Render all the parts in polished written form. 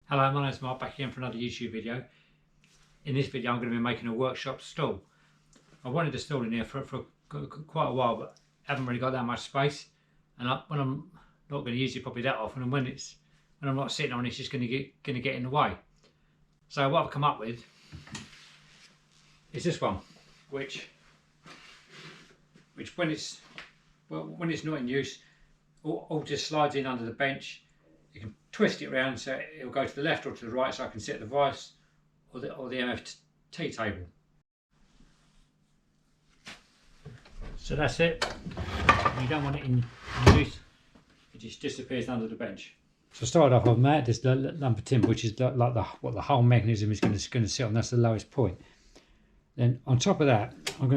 Hello, my name is Mark, back again for another YouTube video. In this video I'm going to be making a workshop stool. I wanted a stool in here for quite a while, but haven't really got that much space, and when I'm not going to use it probably that often, and when I'm not sitting on it, it's just going to get in the way. So what I've come up with is this one, which when it's not in use, all just slides in under the bench. You can twist it around so it'll go to the left or to the right, so I can sit at the vice or the MFT table. So that's it. You don't want it in use, it just disappears under the bench. So I started off, I've mounted this lump of timber, which is like what the whole mechanism is going to sit on. That's the lowest point. Then on top of that, I've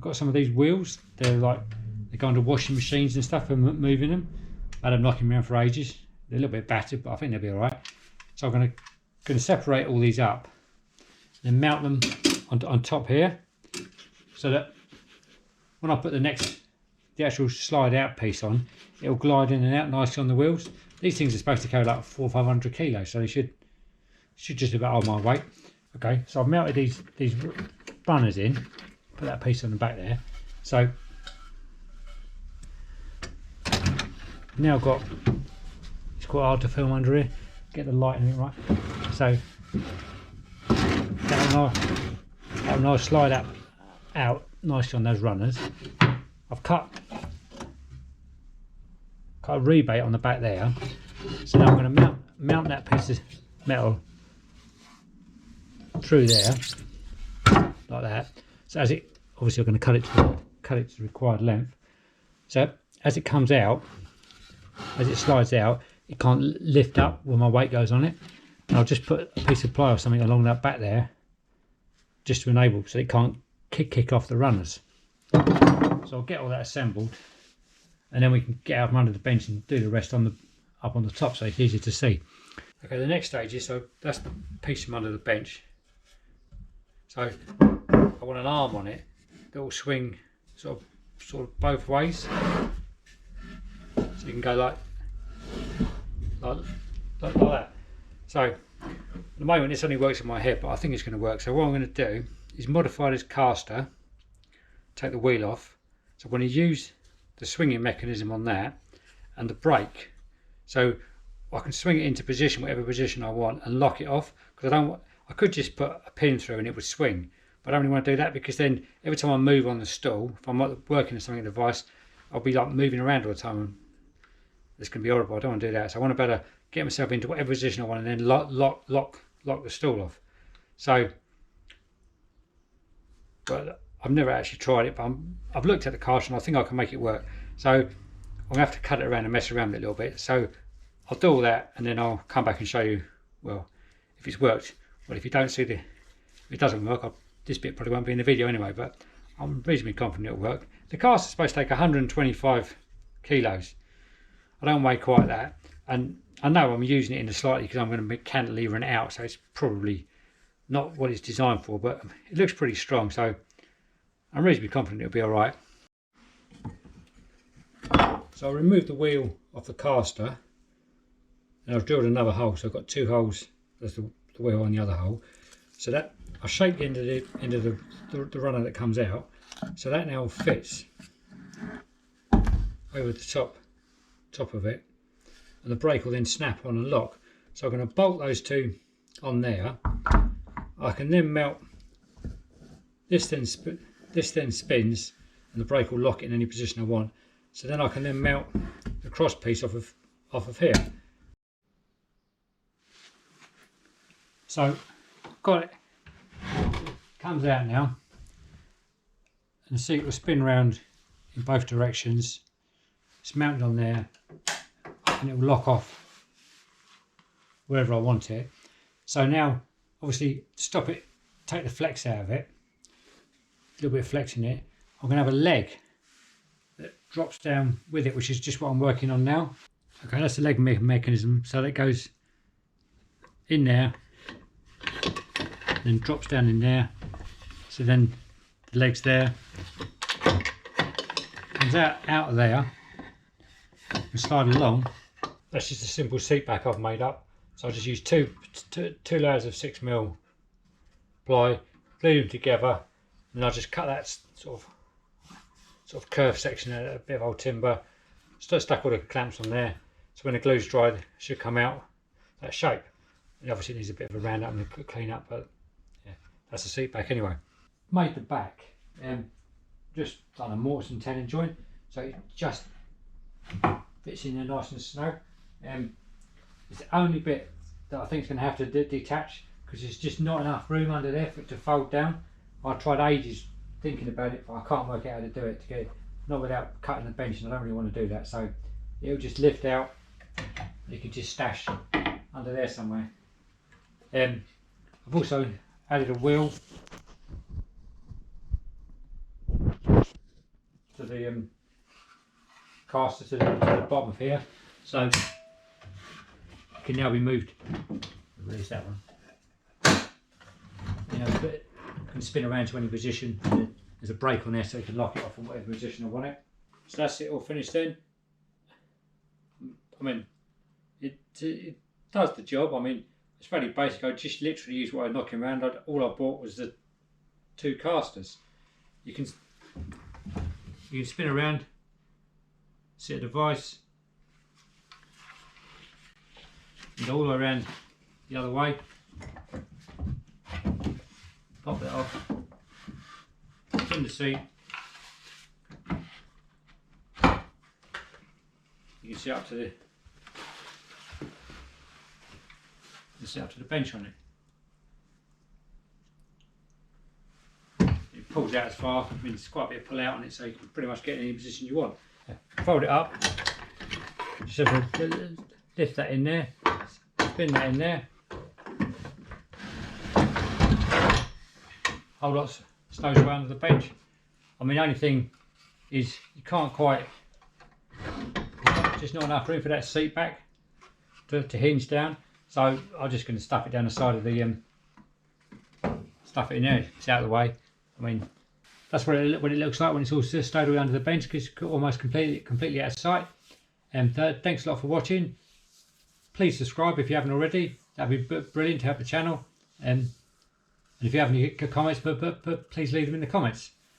got some of these wheels. They go into washing machines and stuff and moving them. I had them knocking around for ages. They're a little bit battered, but I think they'll be all right. So I'm going to separate all these up, then mount them on top here, so that when I put the actual slide out piece on, it'll glide in and out nicely on the wheels. These things are supposed to carry like 400 or 500 kilos, so they should just about hold my weight. Okay, so I've mounted these runners in, put that piece on the back there. So now I've got, it's quite hard to film under here, get the lighting right. So that'll nice slide out nicely on those runners. I've cut a rebate on the back there, so now I'm going to mount that piece of metal through there like that. So as it, obviously I'm going to cut it to the required length. So as it comes out, as it slides out, it can't lift up when my weight goes on it. And I'll just put a piece of ply or something along that back there, just to enable, so it can't kick off the runners. So I'll get all that assembled, and then we can get out from under the bench and do the rest up on the top, so it's easier to see. Okay, the next stage is, so that's the piece from under the bench. So I want an arm on it that will swing sort of both ways. So you can go like that. So at the moment this only works in my head, but I think it's going to work. So what I'm going to do is modify this caster, take the wheel off. So I'm going to use the swinging mechanism on that and the brake, so I can swing it into position, whatever position I want, and lock it off. Because I could just put a pin through and it would swing, but I don't really want to do that, because then every time I move on the stool, if I'm working on something device, I'll be like moving around all the time, and it's going to be horrible. I don't want to do that. So I want to better get myself into whatever position I want, and then lock the stool off. So, but I've never actually tried it, but I've looked at the caster and I think I can make it work. So I'm going to have to cut it around and mess around with it a little bit. So I'll do all that, and then I'll come back and show you, well, if it's worked. Well, if you don't see if it doesn't work, this bit probably won't be in the video anyway, but I'm reasonably confident it'll work. The caster's supposed to take 125 kilos. I don't weigh quite that, and I know I'm using it in the slightly because I'm going to cantilever it out, so it's probably not what it's designed for, but it looks pretty strong, so I'm reasonably confident it'll be all right. So I removed the wheel off the caster, and I've drilled another hole, so I've got two holes. There's the wheel on the other hole, so that I'll shape the end of the runner that comes out, so that now fits over the top of it, and the brake will then snap on and lock. So I'm going to bolt those two on there. I can then mount this, then spins, and the brake will lock it in any position I want. So then I can then mount the cross piece off of here. So got it. Comes out now, and the seat will spin round in both directions. It's mounted on there, and it will lock off wherever I want it. So now, obviously, to stop it, take the flex out of it, a little bit of flex in it, I'm going to have a leg that drops down with it, which is just what I'm working on now. Okay, that's the leg mechanism. So that goes in there, then drops down in there. So then the leg's there, comes out of there and slide along. That's just a simple seat back I've made up So I just use two layers of 6mm ply, glue them together, and I just cut that sort of curved section out, a bit of old timber, stuck all the clamps on there, so when the glue's dried it should come out that shape. And obviously it needs a bit of a round up and a clean up, but yeah, that's the seat back anyway. Made the back, just done a mortise and tenon joint, so it just fits in there nice and snug. It's the only bit that I think is going to have to detach, because there's just not enough room under there for it to fold down. I tried ages thinking about it, but I can't work out how to do it, not without cutting the bench, and I don't really want to do that. So it'll just lift out, you can just stash under there somewhere. I've also added a wheel to the caster to the bottom of here, so it can now be moved. Release that one. You know, it can spin around to any position. There's a brake on there, so you can lock it off in whatever position I want it. So that's it all finished then. I mean, it does the job. I mean, it's fairly basic. I just literally used what I was knocking around. All I bought was the 2 casters. You can spin around, set a device, and go all the way around the other way. Pop that off, spin the seat. You can sit up to the bench on it. It pulls out as far. I mean, there's quite a bit of pull out on it, so you can pretty much get in any position you want. Fold it up. Just have to lift that in there, spin that in there. Whole lot stows away under the bench. I mean, the only thing is you can't quite. Just not enough room for that seat back to hinge down. So I'm just going to stuff it down the side of the stuff it in there. It's out of the way. I mean, that's what it looks like when it's all stowed away under the bench, because it's almost completely out of sight. And thanks a lot for watching. Please subscribe if you haven't already. That'd be brilliant to help the channel. And if you have any comments, but please leave them in the comments.